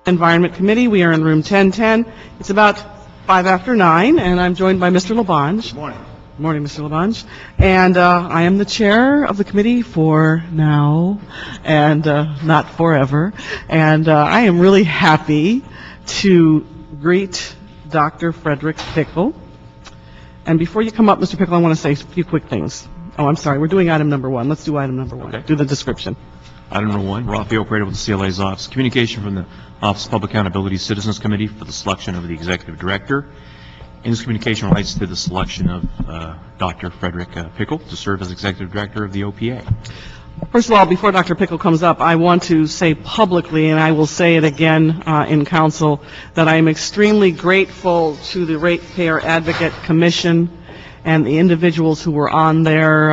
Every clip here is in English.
Environment Committee. We are in room 1010. It's about 5 after 9, and I'm joined by Mr. Labonde. Good morning. Good morning, Mr. Labonde. And I am the chair of the committee for now and not forever. And I am really happy to greet Dr. Frederick Pickle. And before you come up, Mr. Pickle, I want to say a few quick things. Oh, I'm sorry. We're doing item number 1. Let's do item number 1. Okay. Do the description. Item number 1, Ratepayer Advocate with the CLA's office. Communication from the Office of Public Accountability Citizens Committee for the selection of the Executive Director. And this communication relates to the selection of Dr. Frederick Pickle to serve as Executive Director of the OPA. First of all, before Dr. Pickle comes up, I want to say publicly, and I will say it again in council, that I am extremely grateful to the Ratepayer Advocate Commission and the individuals who were on there.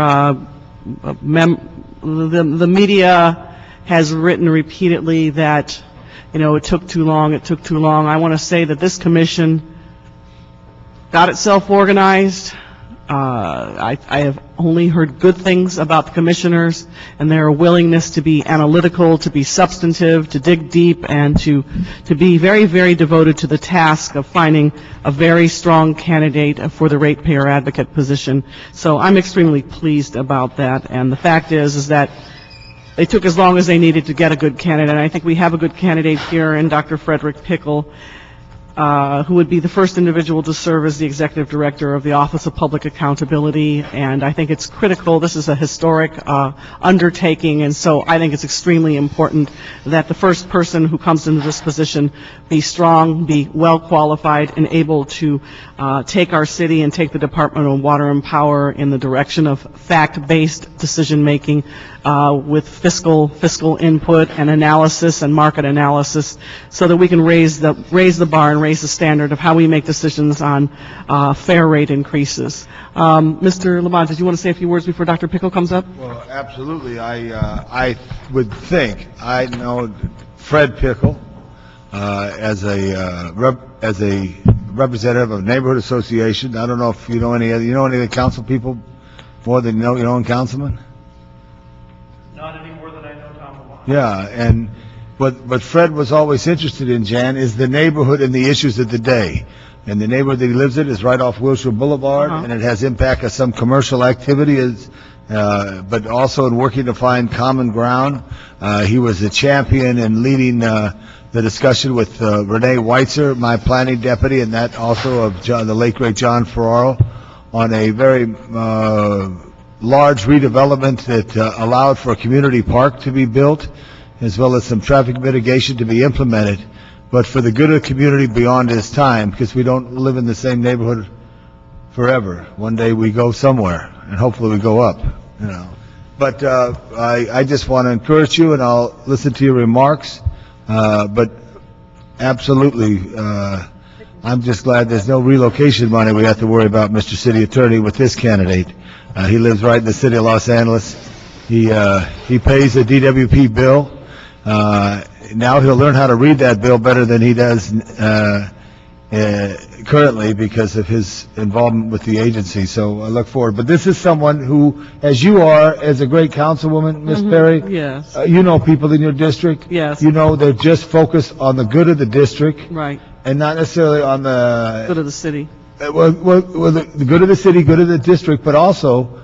The media has written repeatedly that, it took too long, it took too long. I want to say that this commission got itself organized. I have only heard good things about the commissioners and their willingness to be analytical, to be substantive, to dig deep, and to be very, very devoted to the task of finding a very strong candidate for the Ratepayer Advocate position. So I'm extremely pleased about that. And the fact is that they took as long as they needed to get a good candidate. And I think we have a good candidate here in Dr. Frederick Pickle, who would be the first individual to serve as the Executive Director of the Office of Public Accountability. And I think it's critical. This is a historic undertaking, and so I think it's extremely important that the first person who comes into this position be strong, be well qualified, and able to take our city and take the Department of Water and Power in the direction of fact-based decision-making with fiscal input and analysis and market analysis, so that we can raise the bar and raise the standard of how we make decisions on fair rate increases. Mr. Labonde, did you want to say a few words before Dr. Pickle comes up? Well, absolutely. I would think I know Fred Pickle as a representative of a neighborhood association. I don't know if you know any of the council people more than you know your own councilman. Not any more than I know Tom Labonde. Yeah, and what Fred was always interested in, Jan, is the neighborhood and the issues of the day. And the neighborhood that he lives in is right off Wilshire Boulevard, and it has impact of some commercial activity, but also in working to find common ground. He was a champion in leading the discussion with Renee Weitzer, my planning deputy, and that also of the late great John Ferraro, on a very large redevelopment that allowed for a community park to be built, as well as some traffic mitigation to be implemented, but for the good of the community beyond his time, because we don't live in the same neighborhood forever. One day we go somewhere, and hopefully we go up, But I just want to encourage you, and I'll listen to your remarks, but absolutely, I'm just glad there's no relocation money we have to worry about, Mr. City Attorney, with this candidate. He lives right in the city of Los Angeles. He pays a DWP bill. Now he'll learn how to read that bill better than he does currently because of his involvement with the agency. So I look forward. But this is someone who, as you are, as a great councilwoman, Ms. Perry, yes. You know people in your district. Yes. You know they're just focused on the good of the district. Right. And not necessarily on the Good of the city. the good of the city, good of the district, but also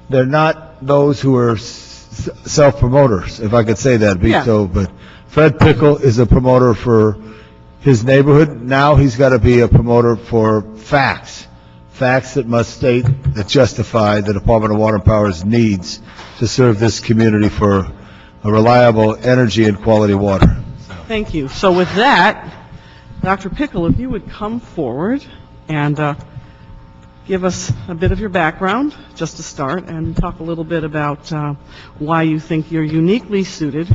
they're not those who are self-promoters, if I could say that. Yeah. But Fred Pickle is a promoter for his neighborhood. Now he's got to be a promoter for facts that must state, that justify the Department of Water and Power's needs to serve this community for a reliable energy and quality water. Thank you. So with that, Dr. Pickle, if you would come forward and give us a bit of your background, just to start, and talk a little bit about why you think you're uniquely suited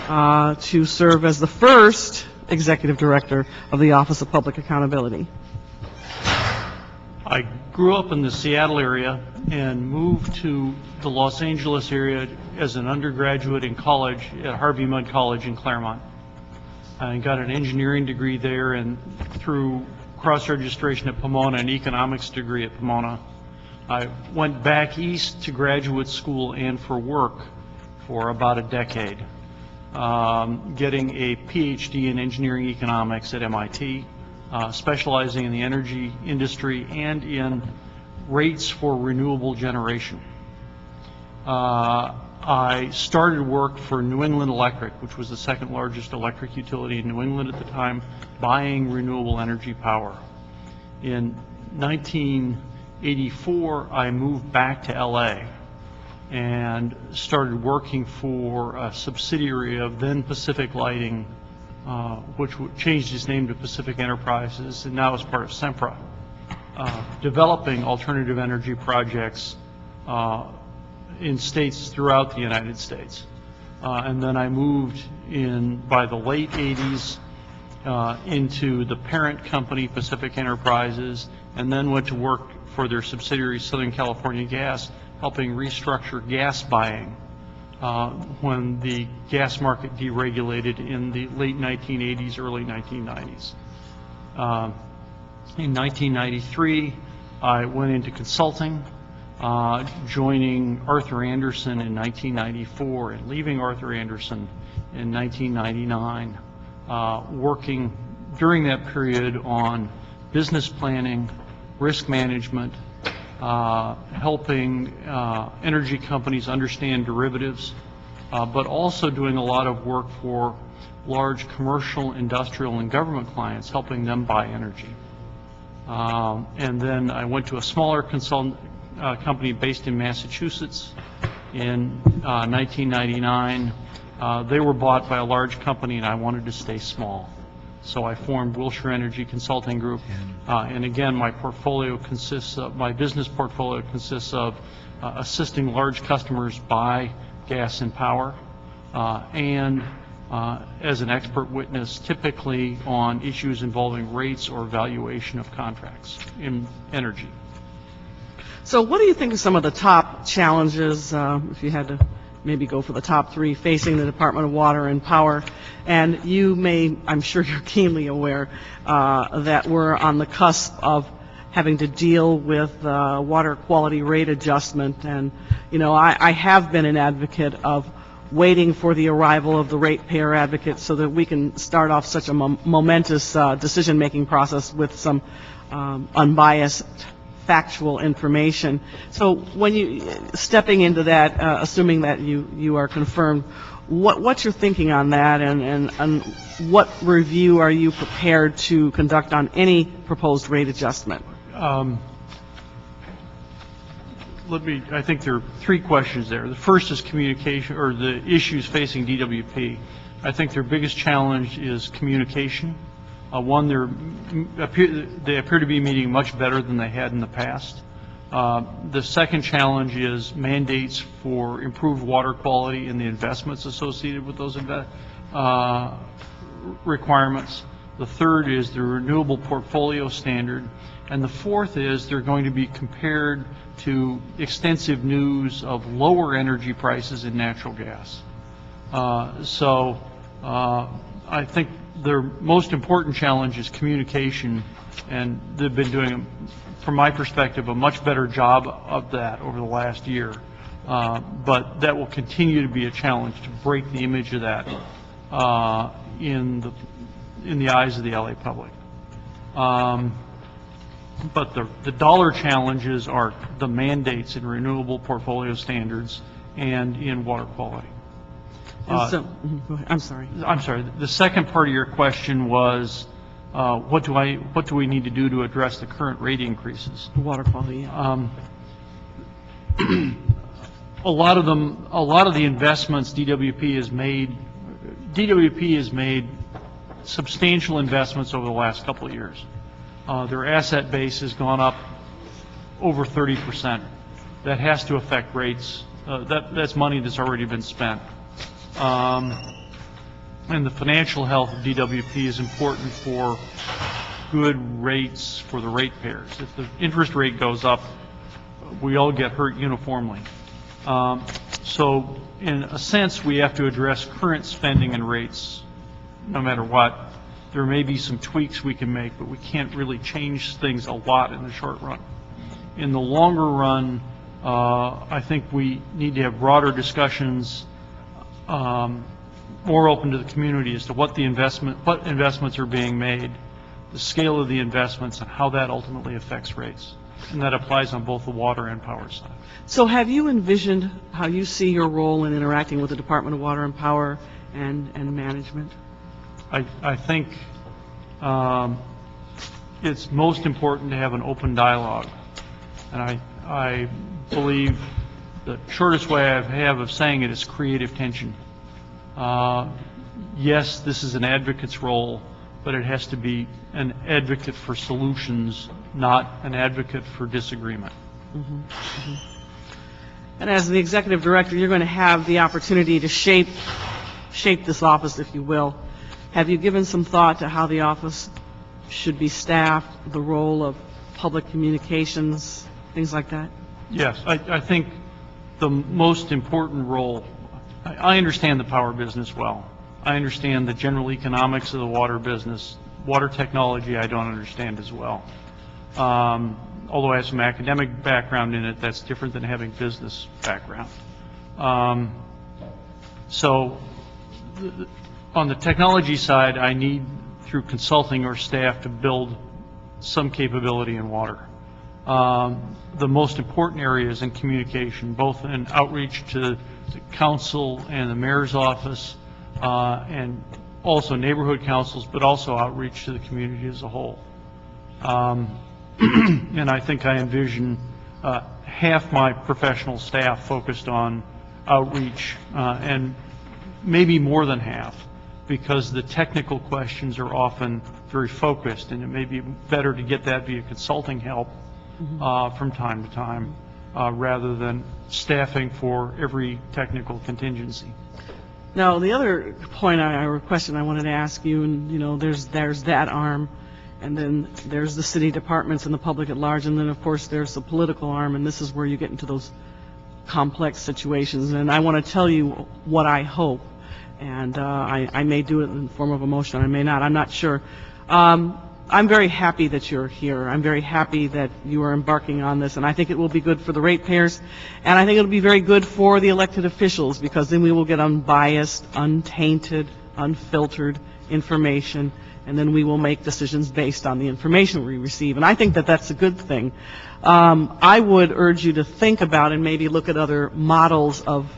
to serve as the first Executive Director of the Office of Public Accountability. I grew up in the Seattle area and moved to the Los Angeles area as an undergraduate in college at Harvey Mudd College in Claremont. I got an engineering degree there, and through cross-registration at Pomona, an economics degree at Pomona. I went back east to graduate school and for work for about a decade. getting a PhD in engineering economics at MIT, specializing in the energy industry and in rates for renewable generation. I started work for New England Electric, which was the second largest electric utility in New England at the time, buying renewable energy power. In 1984, I moved back to LA and started working for a subsidiary of then Pacific Lighting, which changed its name to Pacific Enterprises and now is part of Sempra, developing alternative energy projects in states throughout the United States. And then I moved in, by the late 80s, into the parent company, Pacific Enterprises, and then went to work for their subsidiary, Southern California Gas, helping restructure gas buying when the gas market deregulated in the late 1980s, early 1990s. In 1993, I went into consulting, joining Arthur Andersen in 1994 and leaving Arthur Andersen in 1999, working during that period on business planning, risk management, helping energy companies understand derivatives, but also doing a lot of work for large commercial, industrial, and government clients, helping them buy energy. And then I went to a smaller consultant company based in Massachusetts in 1999. They were bought by a large company, and I wanted to stay small. So I formed Wilshire Energy Consulting Group, and again, my business portfolio consists of assisting large customers buy gas and power, and as an expert witness, typically on issues involving rates or valuation of contracts in energy. So what do you think are some of the top challenges, if you had to maybe go for the top three, facing the Department of Water and Power? And you may, I'm sure you're keenly aware that we're on the cusp of having to deal with water quality rate adjustment. And, you know, I have been an advocate of waiting for the arrival of the Ratepayer Advocate so that we can start off such a momentous decision-making process with some unbiased factual information. So when you, stepping into that, assuming that you are confirmed, what's your thinking on that, and what review are you prepared to conduct on any proposed rate adjustment? I think there are three questions there. The first is communication, or the issues facing DWP. I think their biggest challenge is communication. One, they appear to be meeting much better than they had in the past. The second challenge is mandates for improved water quality and the investments associated with those requirements. The third is the renewable portfolio standard. And the fourth is they're going to be compared to extensive news of lower energy prices in natural gas. I think their most important challenge is communication, and they've been doing, from my perspective, a much better job of that over the last year. But that will continue to be a challenge to break the image of that in the eyes of the LA public. But the dollar challenges are the mandates in renewable portfolio standards and in water quality. I'm sorry. The second part of your question was, what do we need to do to address the current rate increases? Water quality. Yeah. A lot of the investments DWP has made substantial investments over the last couple of years. Their asset base has gone up over 30%. That has to affect rates. That's money that's already been spent. And the financial health of DWP is important for good rates for the ratepayers. If the interest rate goes up, we all get hurt uniformly. So in a sense, we have to address current spending and rates no matter what. There may be some tweaks we can make, but we can't really change things a lot in the short run. In the longer run, I think we need to have broader discussions more open to the community as to what investments are being made, the scale of the investments, and how that ultimately affects rates. And that applies on both the water and power side. So have you envisioned how you see your role in interacting with the Department of Water and Power and management? I think it's most important to have an open dialogue. And I believe the shortest way I have of saying it is creative tension. Yes, this is an advocate's role, but it has to be an advocate for solutions, not an advocate for disagreement. Mm-hmm. Mm-hmm. And as the executive director, you're going to have the opportunity to shape this office, if you will. Have you given some thought to how the office should be staffed, the role of public communications, things like that? Yes, I think the most important role, I understand the power business well. I understand the general economics of the water business. Water technology I don't understand as well. Although I have some academic background in it, that's different than having business background. So on the technology side, I need, through consulting or staff, to build some capability in water. The most important areas in communication, both in outreach to the council and the mayor's office, and also neighborhood councils, but also outreach to the community as a whole. And I think I envision half my professional staff focused on outreach, and maybe more than half, because the technical questions are often very focused, and it may be better to get that via consulting help from time to time, rather than staffing for every technical contingency. Now, the other point or question I wanted to ask you, and you know, there's that arm, and then there's the city departments and the public at large, and then of course there's the political arm, and this is where you get into those complex situations. And I want to tell you what I hope, and I may do it in the form of a motion, I may not, I'm not sure. I'm very happy that you're here. I'm very happy that you are embarking on this, and I think it will be good for the ratepayers, and I think it'll be very good for the elected officials, because then we will get unbiased, untainted, unfiltered information, and then we will make decisions based on the information we receive. And I think that that's a good thing. I would urge you to think about and maybe look at other models of,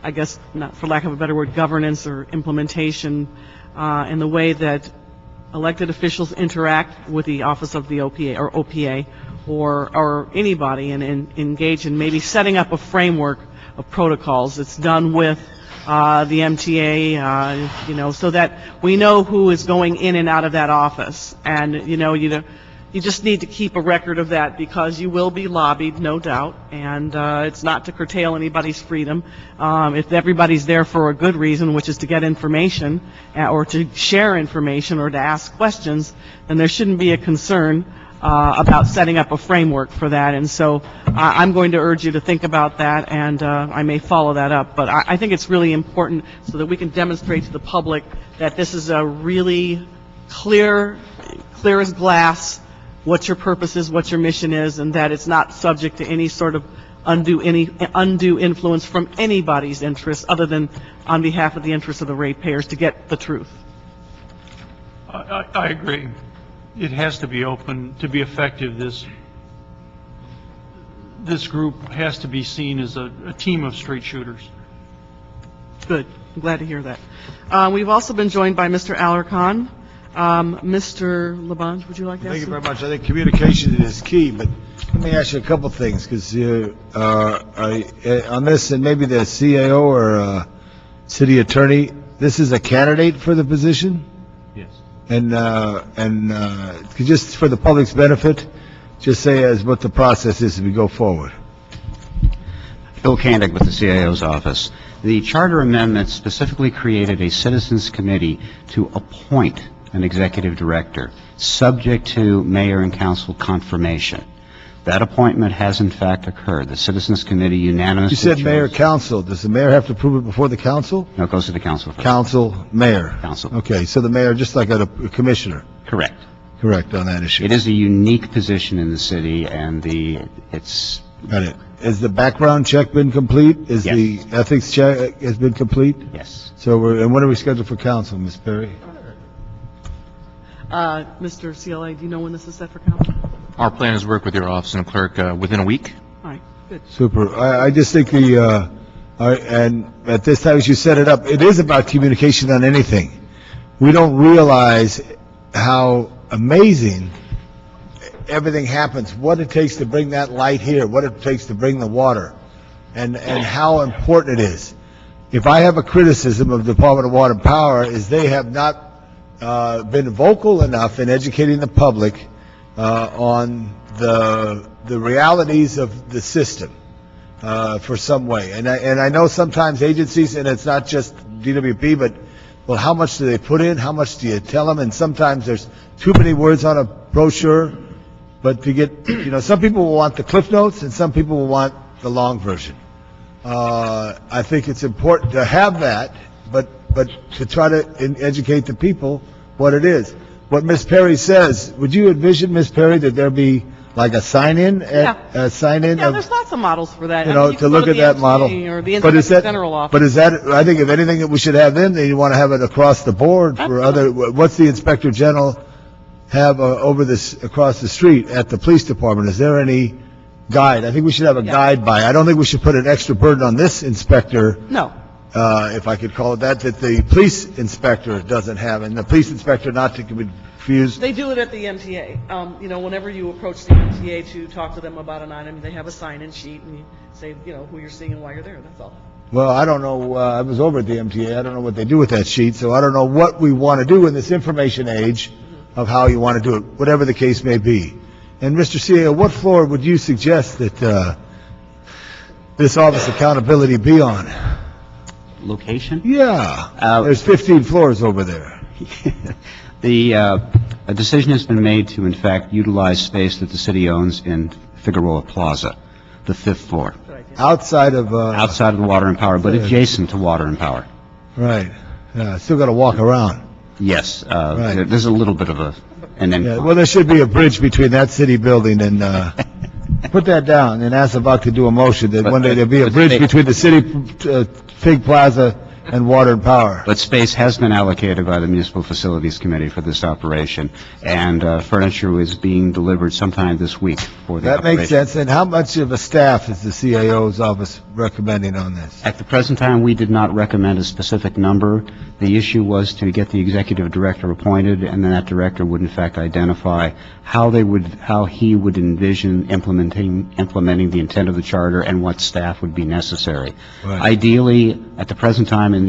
I guess, not for lack of a better word, governance or implementation, in the way that elected officials interact with the Office of the OPA or anybody, and engage in maybe setting up a framework of protocols. It's done with the MTA, you know, so that we know who is going in and out of that office. And, you know, you just need to keep a record of that, because you will be lobbied, no doubt, and it's not to curtail anybody's freedom. If everybody's there for a good reason, which is to get information or to share information or to ask questions, then there shouldn't be a concern about setting up a framework for that. And so I'm going to urge you to think about that, and I may follow that up. But I think it's really important so that we can demonstrate to the public that this is a really clear as glass, what your purpose is, what your mission is, and that it's not subject to any sort of undue influence from anybody's interests other than on behalf of the interests of the ratepayers to get the truth. I agree. It has to be open. To be effective, this group has to be seen as a team of straight shooters. Good. I'm glad to hear that. We've also been joined by Mr. Alarcon. Mr. Labonde, would you like to ask? Thank you very much. I think communication is key, but let me ask you a couple things, because on this, and maybe the CAO or city attorney, this is a candidate for the position? Yes. And just for the public's benefit, just say as what the process is as we go forward. Bill Kandig with the CAO's office. The charter amendment specifically created a citizens committee to appoint an executive director, subject to mayor and council confirmation. That appointment has in fact occurred. The citizens committee unanimously. You said mayor council. Does the mayor have to approve it before the council? No, it goes to the council first. Council, mayor. Council. Okay, so the mayor, just like a commissioner. Correct. Correct on that issue. It is a unique position in the city, and it's Got it. has the background check been complete? Is Yes. the ethics check has been complete? Yes. So and when are we scheduled for council, Ms. Perry? Mr. CLA, do you know when this is set for council? Our plan is to work with your office and clerk within a week. All right, good. Super. I just think and at this time, as you set it up, it is about communication on anything. We don't realize how amazing everything happens, what it takes to bring that light here, what it takes to bring the water, and how important it is. If I have a criticism of the Department of Water and Power, is they have not been vocal enough in educating the public on the realities of the system for some way. And I know sometimes agencies, and it's not just DWP, but well, how much do they put in? How much do you tell them? And sometimes there's too many words on a brochure. But to get, some people will want the Cliff Notes, and some people will want the long version. I think it's important to have that, but to try to educate the people what it is. What Ms. Perry says, would you envision, Ms. Perry, that there be like a sign-in? Yeah, of, there's lots of models for that. to can look go at the that model. MTA Or the But is Inspector that, General office. but is that, I think if anything that we should have then you want to have it across the board for other, what's the Inspector General have across the street at the police department? Is there any guide? I think we should have a guide by. I don't think we should put an extra burden on this inspector, No. if I could call it that the police inspector doesn't have, and the police inspector not to be confused. They do it at the MTA. Whenever you approach the MTA to talk to them about an item, they have a sign-in sheet, and you say, who you're seeing and why you're there. That's all. Well, I don't know. I was over at the MTA. I don't know what they do with that sheet, so I don't know what we want to do in this information age of how you want to do it, whatever the case may be. And Mr. CEO, what floor would you suggest that this office accountability be on? Location? Yeah, there's 15 floors over there. A decision has been made to, in fact, utilize space that the city owns in Figueroa Plaza, the 5th floor, Outside of outside of the Water and Power, but adjacent to Water and Power. right. Still got to walk around. Yes, Right. there's a little bit of an Yeah, incline. well, there should be a bridge between that city building and, put that down, and ask about to do a motion that one day there'll be a But bridge they- between the city, Fig Plaza and Water and Power. But space has been allocated by the Municipal Facilities Committee for this operation, and furniture is being delivered sometime this week for the That operation. makes sense. And how much of a staff is the CAO's office recommending on this? At the present time, we did not recommend a specific number. The issue was to get the executive director appointed, and then that director would in fact identify how he would envision implementing the intent of the charter and what staff would be necessary. Right. Ideally, at the present time in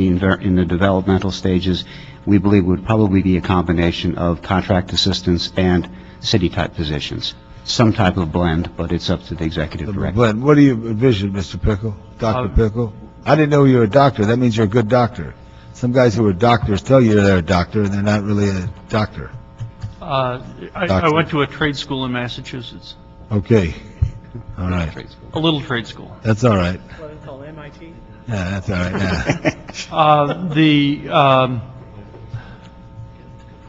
the developmental stages, we believe it would probably be a combination of contract assistants and city-type positions. Some type of blend, but it's up to the executive director. Glenn, what do you envision, Mr. Pickle? Dr. Pickle? I didn't know you were a doctor. That means you're a good doctor. Some guys who are doctors tell you they're a doctor, and they're not really a doctor. I went to a trade school in Massachusetts, Okay. All right. a little trade school. That's all right. What is it called, MIT? Yeah, that's all right, yeah.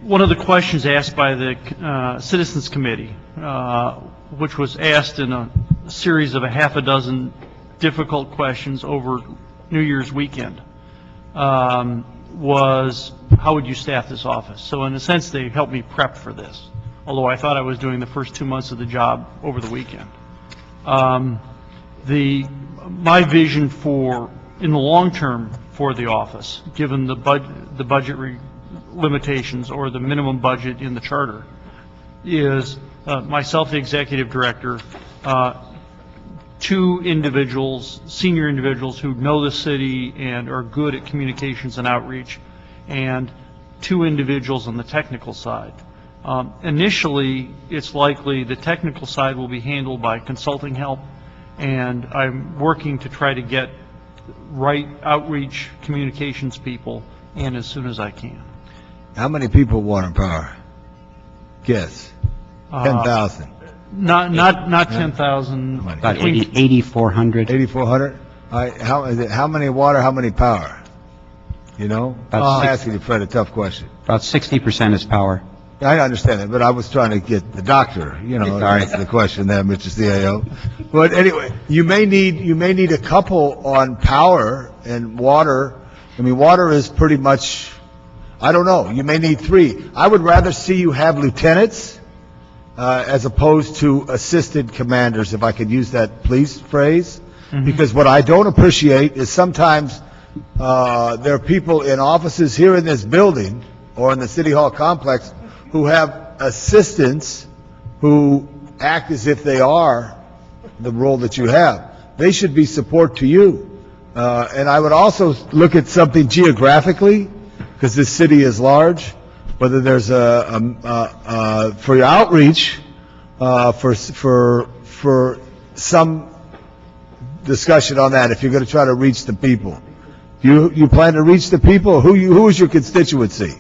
One of the questions asked by the Citizens Committee, which was asked in a series of a half a dozen difficult questions over New Year's weekend, was how would you staff this office? So in a sense, they helped me prep for this, although I thought I was doing the first 2 months of the job over the weekend. My vision in the long term for the office, given the budget limitations or the minimum budget in the charter, is myself, the executive director, 2 individuals, senior individuals who know the city and are good at communications and outreach, and 2 individuals on the technical side. Initially, it's likely the technical side will be handled by consulting help, and I'm working to try to get right outreach communications people in as soon as I can. How many people Water and Power? Guess. 10,000. Not 10,000. About 8,400. 8,400? All right, how many water, how many power? You know? I'm asking you, Fred, a tough question. About 60% is power. I understand that, but I was trying to get the doctor, Sorry. that's the question there, Mr. CAO. But anyway, you may need a couple on power and water. I mean, water is pretty much, I don't know, you may need 3. I would rather see you have lieutenants, as opposed to assistant commanders, if I could use that police phrase. Because what I don't appreciate is sometimes, there are people in offices here in this building or in the City Hall complex who have assistants who act as if they are the role that you have. They should be support to you. And I would also look at something geographically, because this city is large, whether there's for your outreach, for some discussion on that, if you're going to try to reach the people. You plan to reach the people? Who is your constituency?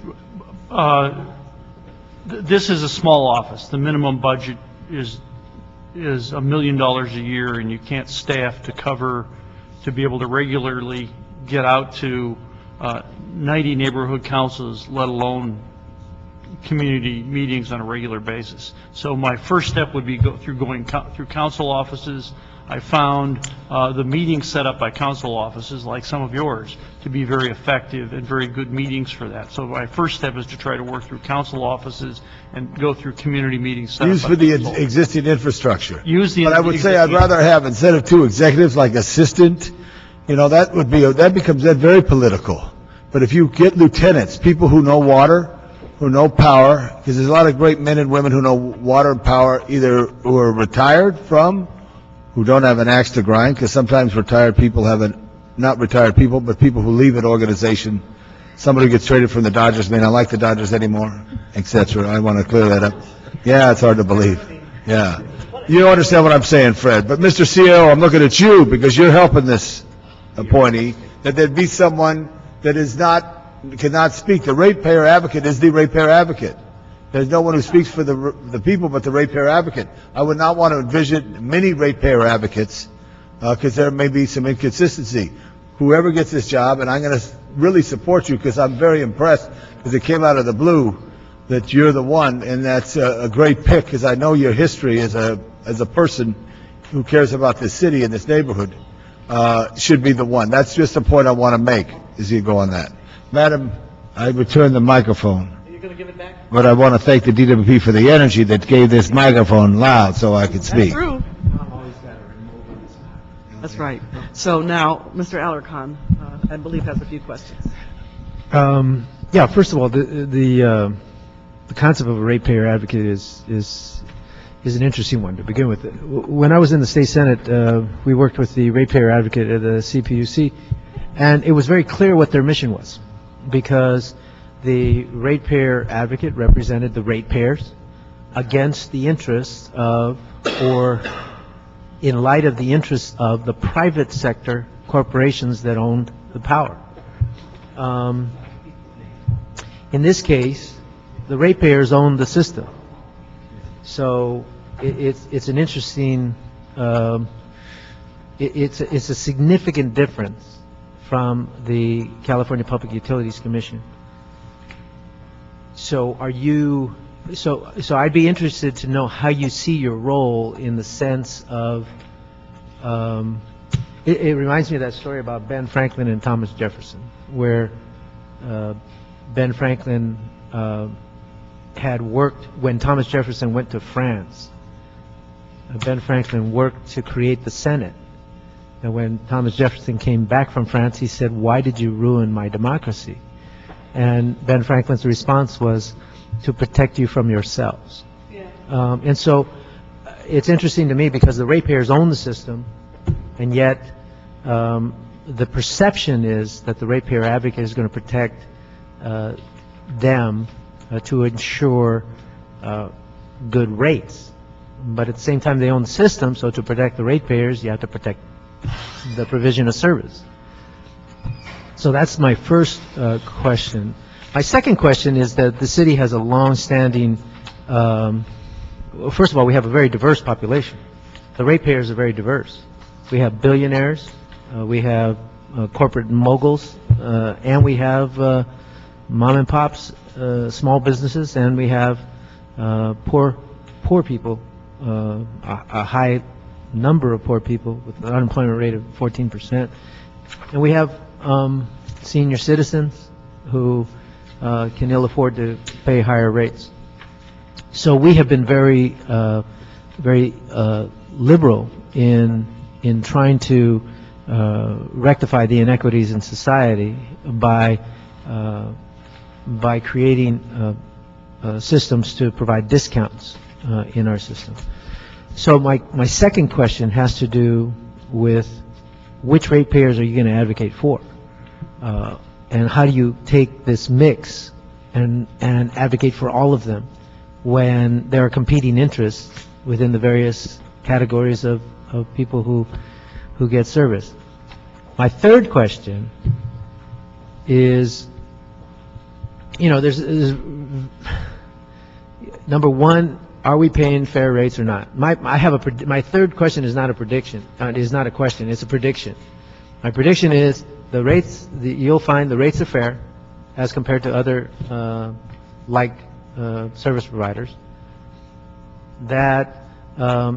This is a small office. The minimum budget is $1 million a year, and you can't staff to be able to regularly get out to 90 neighborhood councils, let alone community meetings on a regular basis. So my first step would be going through council offices. I found the meetings set up by council offices, like some of yours, to be very effective and very good meetings for that. So my first step is to try to work through council offices and go through community meetings set up Use by for the council. existing infrastructure. But I would say I'd rather have, instead of 2 executives, like assistant, that becomes very political. But if you get lieutenants, people who know water, who know power, because there's a lot of great men and women who know water and power, either who are retired from, who don't have an axe to grind, because sometimes retired people not retired people, but people who leave an organization. Somebody who gets traded from the Dodgers may not like the Dodgers anymore, etc. I want to clear that up. Yeah, it's hard to believe. Yeah. You don't understand what I'm saying, Fred. But Mr. CEO, I'm looking at you because you're helping this appointee, that there'd be someone that cannot speak. The Ratepayer Advocate is the Ratepayer Advocate. There's no one who speaks for the people but the Ratepayer Advocate. I would not want to envision many Ratepayer Advocates, because there may be some inconsistency. Whoever gets this job, and I'm going to really support you because I'm very impressed, because it came out of the blue that you're the one, and that's a great pick, because I know your history as a person who cares about this city and this neighborhood, should be the one. That's just a point I want to make as you go on that. Madam, I return the microphone. Going to give it back? But I want to thank the DWP for the energy that gave this microphone loud so I could speak. That's true. That's right. So now, Mr. Alarcon, I believe, has a few questions. Yeah, first of all, the concept of a ratepayer advocate is an interesting one to begin with. When I was in the state senate, we worked with the ratepayer advocate at the CPUC, and it was very clear what their mission was, because the ratepayer advocate represented the ratepayers against the interests of, or in light of the interests of, the private sector corporations that owned the power. In this case, the ratepayers own the system. So it's an interesting, it's a significant difference from the California Public Utilities Commission. So so I'd be interested to know how you see your role in the sense of, it reminds me of that story about Ben Franklin and Thomas Jefferson, where Ben Franklin had worked, when Thomas Jefferson went to France, Ben Franklin worked to create the Senate. And when Thomas Jefferson came back from France, he said, "Why did you ruin my democracy?" And Ben Franklin's response was, "To protect you from yourselves." Yeah. And so it's interesting to me because the ratepayers own the system, and yet the perception is that the ratepayer advocate is going to protect them to ensure good rates. But at the same time, they own the system, so to protect the ratepayers, you have to protect the provision of service. So that's my first question. My second question is that the city has a long-standing, first of all, we have a very diverse population. The ratepayers are very diverse. We have billionaires, we have corporate moguls, and we have mom and pops small businesses, and we have poor people, a high number of poor people with an unemployment rate of 14%. And we have senior citizens who can ill afford to pay higher rates. So we have been very liberal in trying to rectify the inequities in society by creating systems to provide discounts in our system. So my second question has to do with which ratepayers are you going to advocate for? And how do you take this mix and advocate for all of them when there are competing interests within the various categories of people who get service? My third question is, there's number one, are we paying fair rates or not? My third question is not a prediction. It is not a question. It's a prediction. My prediction is you'll find the rates are fair as compared to other service providers. That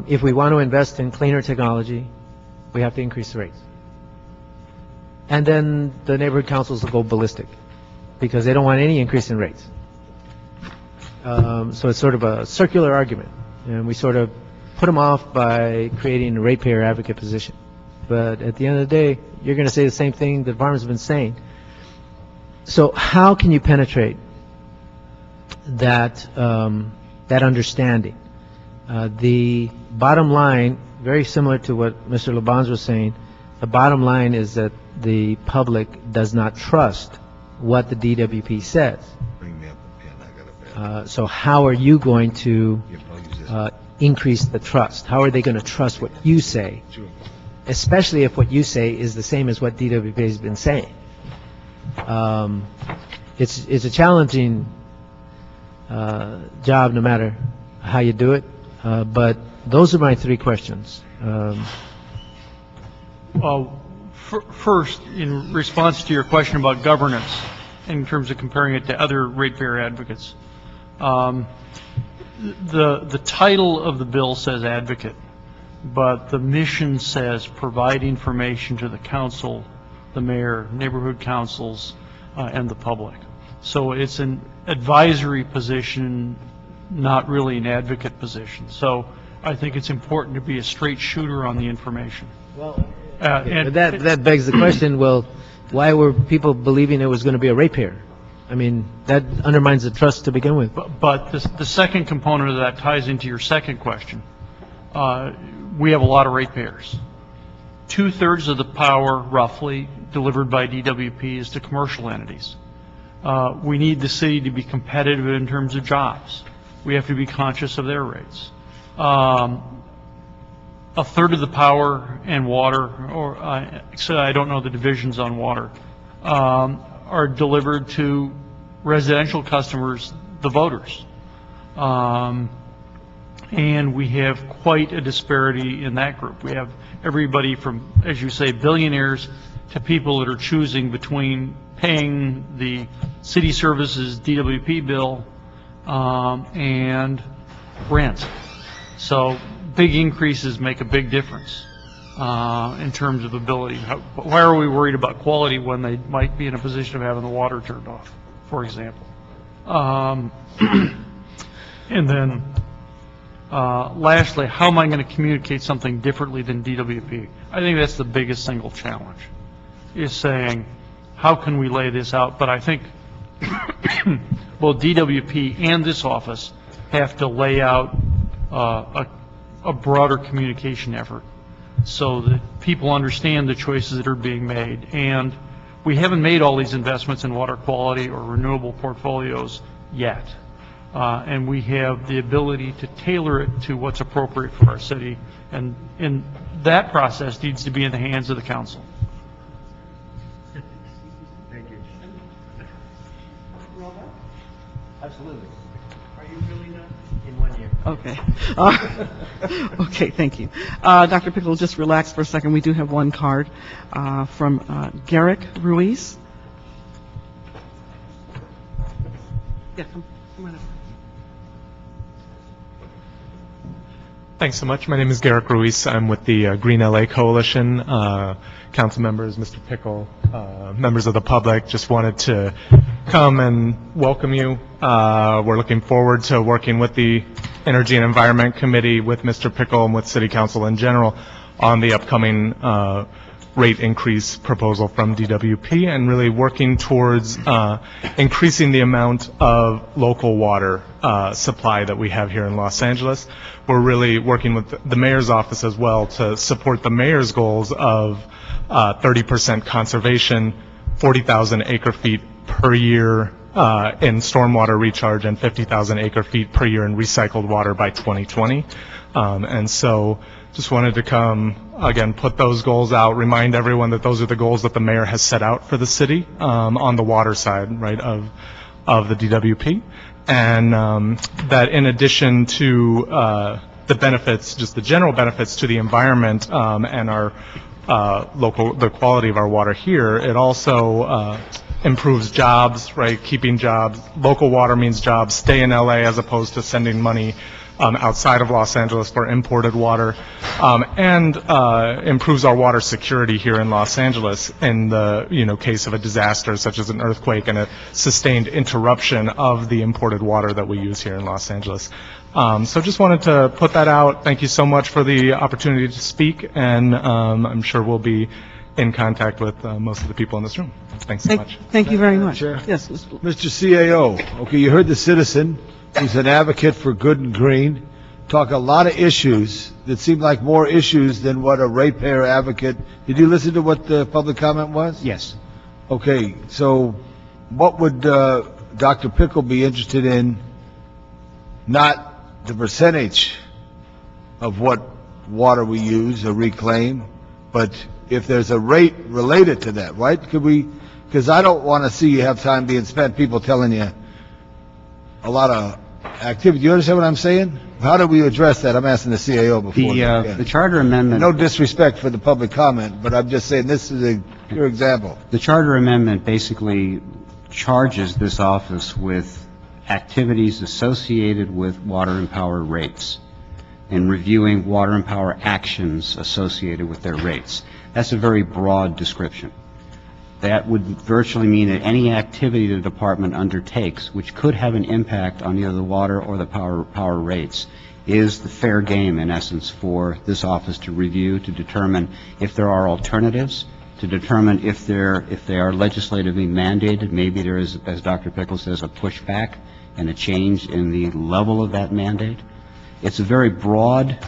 if we want to invest in cleaner technology, we have to increase the rates. And then the neighborhood councils will go ballistic because they don't want any increase in rates. So it's sort of a circular argument, and we sort of put them off by creating a ratepayer advocate position. But at the end of the day, you're going to say the same thing that Varma's been saying. So how can you penetrate that understanding? The bottom line, very similar to what Mr. Labonde was saying, the bottom line is that the public does not trust what the DWP says. Bring me up a pen, I got a pen. So how are you going to increase the trust? How are they going to trust what you say, especially if what you say is the same as what DWP has been saying? It's a challenging job no matter how you do it, but those are my three questions. First, in response to your question about governance, in terms of comparing it to other ratepayer advocates, the title of the bill says advocate, but the mission says provide information to the council, the mayor, neighborhood councils, and the public. So it's an advisory position, not really an advocate position. So I think it's important to be a straight shooter on the information. Well, that begs the question, well, why were people believing it was going to be a ratepayer? I mean, that undermines the trust to begin with. But the second component of that ties into your second question. We have a lot of ratepayers. 2/3 of the power, roughly, delivered by DWP is to commercial entities. We need the city to be competitive in terms of jobs. We have to be conscious of their rates. 1/3 of the power and water, or so I don't know the divisions on water, are delivered to residential customers, the voters. And we have quite a disparity in that group. We have everybody from, as you say, billionaires to people that are choosing between paying the city services DWP bill and rent. So big increases make a big difference in terms of ability. Why are we worried about quality when they might be in a position of having the water turned off, for example? And then lastly, how am I going to communicate something differently than DWP? I think that's the biggest single challenge, is saying, how can we lay this out? But I think both DWP and this office have to lay out a broader communication effort so that people understand the choices that are being made. And we haven't made all these investments in water quality or renewable portfolios yet. And we have the ability to tailor it to what's appropriate for our city. And that process needs to be in the hands of the council. Thank you. Absolutely. Are you really done? In 1 year. Okay. Okay, thank you. Dr. Pickle, just relax for a second. We do have one card from Garrick Ruiz. Yeah, come right up. Thanks so much. My name is Garrick Ruiz. I'm with the Green LA Coalition. Council members, Mr. Pickle, members of the public, just wanted to come and welcome you. We're looking forward to working with the Energy and Environment Committee, with Mr. Pickle, and with City Council in general on the upcoming rate increase proposal from DWP, and really working towards increasing the amount of local water supply that we have here in Los Angeles. We're really working with the mayor's office as well to support the mayor's goals of 30% conservation, 40,000 acre feet per year in stormwater recharge, and 50,000 acre feet per year in recycled water by 2020. And so just wanted to come, again, put those goals out, remind everyone that those are the goals that the mayor has set out for the city on the water side, right, of the DWP. And that in addition to the benefits, just the general benefits to the environment and our the quality of our water here, it also improves jobs, right, keeping jobs. Local water means jobs. Stay in LA as opposed to sending money outside of Los Angeles for imported water, and improves our water security here in Los Angeles in the case of a disaster such as an earthquake and a sustained interruption of the imported water that we use here in Los Angeles. So just wanted to put that out. Thank you so much for the opportunity to speak, and I'm sure we'll be in contact with most of the people in this room. Thanks so much. Thank you very much. Chair. Yes, Mr. CAO, okay, you heard the citizen, who's an advocate for good and green, talk a lot of issues that seem like more issues than what a ratepayer advocate. Did you listen to what the public comment was? Yes. Okay, so what would Dr. Pickle be interested in? Not the percentage of what water we use or reclaim, but if there's a rate related to that, right? Could we, because I don't want to see you have time being spent, people telling you a lot of activity. Do you understand what I'm saying? How do we address that? I'm asking the CAO before. The charter amendment. No disrespect for the public comment, but I'm just saying this is a pure example. The charter amendment basically charges this office with activities associated with water and power rates and reviewing water and power actions associated with their rates. That's a very broad description. That would virtually mean that any activity the department undertakes, which could have an impact on either the water or the power rates, is the fair game, in essence, for this office to review, to determine if there are alternatives, to determine if they are legislatively mandated. Maybe there is, as Dr. Pickle says, a pushback and a change in the level of that mandate. It's a very broad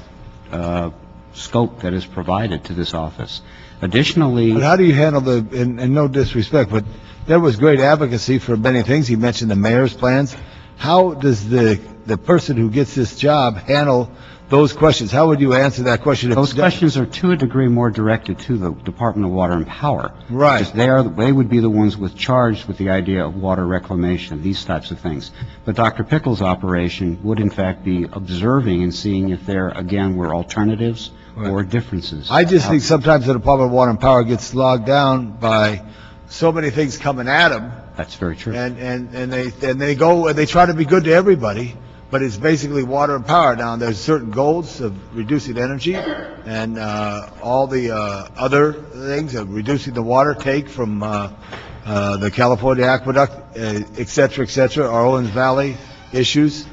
scope that is provided to this office. Additionally, but how do you handle the, and no disrespect, but there was great advocacy for many things. He mentioned the mayor's plans. How does the person who gets this job handle those questions? How would you answer that question? Those questions are to a degree more directed to the Department of Water and Power. Right. Because they would be the ones charged with the idea of water reclamation, these types of things. But Dr. Pickle's operation would in fact be observing and seeing if there, again, were alternatives or differences. I just think sometimes the Department of Water and Power gets slogged down by so many things coming at them. That's very true. And they go and they try to be good to everybody, but it's basically water and power. Now there's certain goals of reducing energy and all the other things of reducing the water take from the California aqueduct, et cetera, our Owens Valley issues.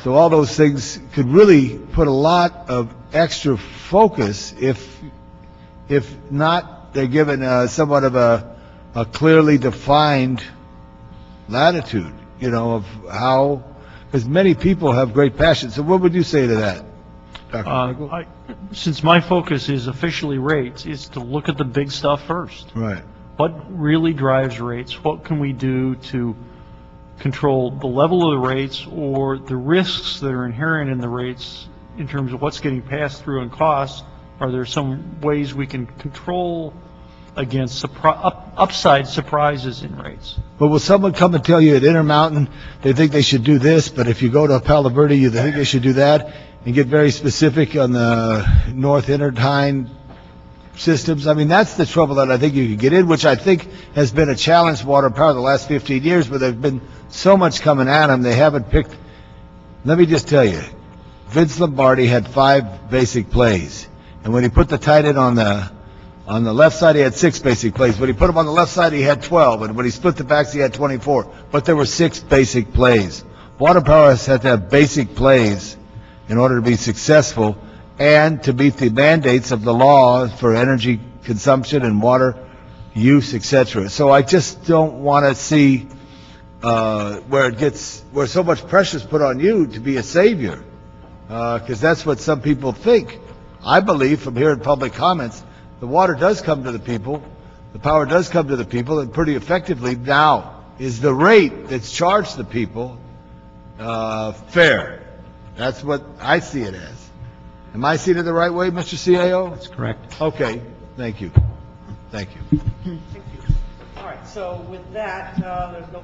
So all those things could really put a lot of extra focus if not they're given somewhat of a clearly defined latitude, of how, because many people have great passion. So what would you say to that, Dr. Pickle? Since my focus is officially rates, is to look at the big stuff first. Right. What really drives rates? What can we do to control the level of the rates or the risks that are inherent in the rates in terms of what's getting passed through in costs? Are there some ways we can control against upside surprises in rates? But will someone come and tell you at Intermountain they think they should do this, but if you go to Palo Verde, you think they should do that, and get very specific on the North Intertine systems? I mean, that's the trouble that I think you could get in, which I think has been a challenge for water and power the last 15 years, where there have been so much coming at them, they haven't picked. Let me just tell you, Vince Lombardi had 5 basic plays, and when he put the tight end on the left side, he had 6 basic plays. When he put him on the left side, he had 12, and when he split the backs, he had 24. But there were 6 basic plays. Water power has to have basic plays in order to be successful and to meet the mandates of the law for energy consumption and water use, etc. So I just don't want to see where so much pressure is put on you to be a savior, because that's what some people think. I believe from hearing public comments, the water does come to the people, the power does come to the people, and pretty effectively. Now, is the rate that's charged the people fair? That's what I see it as. Am I seeing it the right way, Mr. CAO? That's correct. Okay, thank you. Thank you. Thank you. All right, so with that, there's no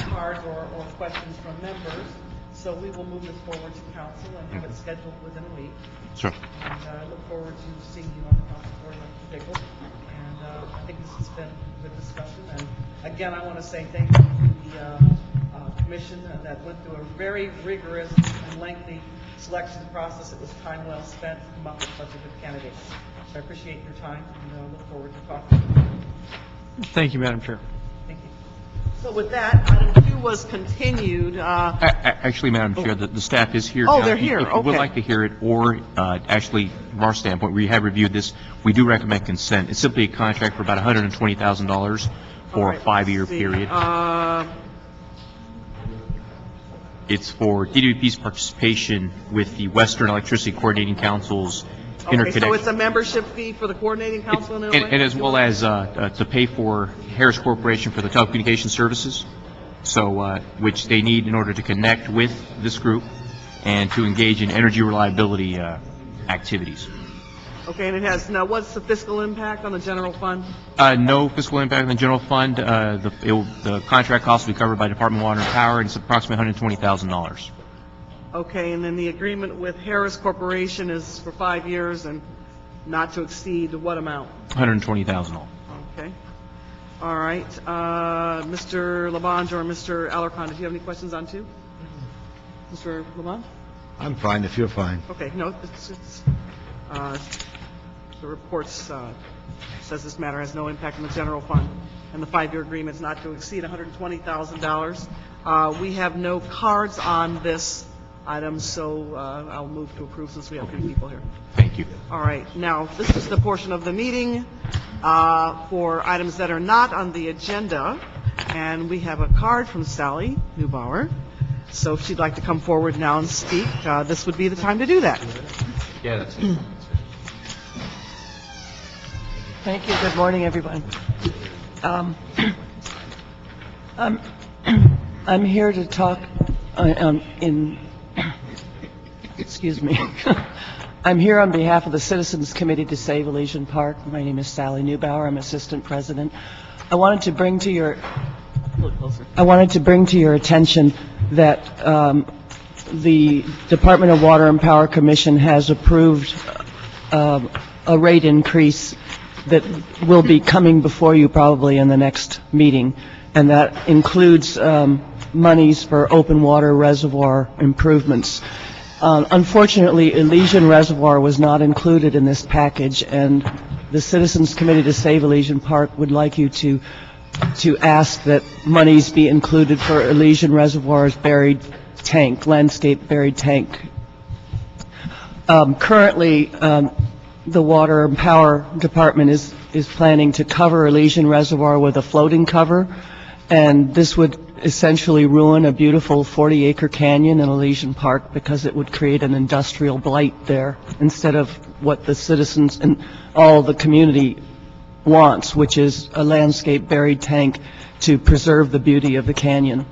cards or questions from members, so we will move this forward to council and have it scheduled within a week. Sure. And I look forward to seeing you on the council board, Mr. Pickle. And I think this has been a good discussion. And again, I want to say thank you to the commission that went through a very rigorous and lengthy selection process. It was time well spent to come up with such a good candidate. So I appreciate your time and look forward to talking to you. Thank you, Madam Chair. Thank you. So with that, item 2 was continued. Actually, Madam Chair, the staff is here. Oh, now. they're here, If you would okay. like to hear it, or actually, from our standpoint, we have reviewed this, we do recommend consent. It's simply a contract for about $120,000 for All a right, 5-year let's see. period. It's for DWP's participation with the Western Electricity Coordinating Council's Okay, so interconnection. it's a membership fee for the coordinating council in Illinois? And as well as to pay for Harris Corporation for the telecommunication services, so, which they need in order to connect with this group and to engage in energy reliability activities. Okay, and it has, now what's the fiscal impact on the general fund? No fiscal impact on the general fund. The contract cost will be covered by Department of Water and Power, and it's approximately $120,000. Okay, and then the agreement with Harris Corporation is for 5 years and not to exceed what amount? $120,000. Okay. All right. Mr. Labonde or Mr. Alarcon, did you have any questions on 2? Mr. Labonde? I'm fine if you're fine. Okay, no, the report says this matter has no impact on the general fund, and the 5-year agreement is not to exceed $120,000. We have no cards on this item, so I'll move to approve since we have 3 people here. Thank you. All right, now, this is the portion of the meeting for items that are not on the agenda, and we have a card from Sally Neubauer. So if she'd like to come forward now and speak, this would be the time to do that. Yeah, that's it. Thank you. Good morning, everyone. I'm here to talk excuse me. I'm here on behalf of the Citizens Committee to Save Elysian Park. My name is Sally Neubauer. I'm Assistant President. I wanted to bring to your attention that the Department of Water and Power Commission has approved a rate increase that will be coming before you probably in the next meeting, and that includes monies for open water reservoir improvements. Unfortunately, Elysian Reservoir was not included in this package, and the Citizens Committee to Save Elysian Park would like you to ask that monies be included for Elysian Reservoir's buried tank, landscape buried tank. Currently, the Water and Power Department is planning to cover Elysian Reservoir with a floating cover, and this would essentially ruin a beautiful 40-acre canyon in Elysian Park because it would create an industrial blight there instead of what the citizens and all the community wants, which is a landscape buried tank to preserve the beauty of the canyon.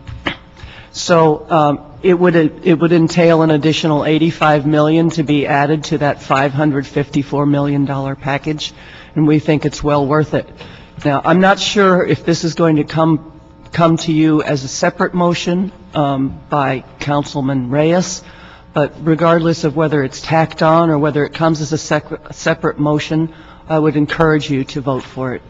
So it would entail an additional $85 million to be added to that $554 million package, and we think it's well worth it. Now, I'm not sure if this is going to come to you as a separate motion by Councilman Reyes, but regardless of whether it's tacked on or whether it comes as a separate motion, I would encourage you to vote for it.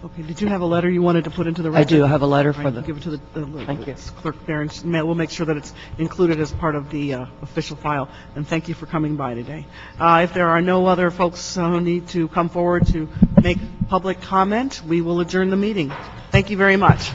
Okay, did you have a letter you wanted to put into the I record? do have a letter All for right, the, give it to the Thank you. clerk there, and we'll make sure that it's included as part of the official file. And thank you for coming by today. If there are no other folks who need to come forward to make public comment, we will adjourn the meeting. Thank you very much.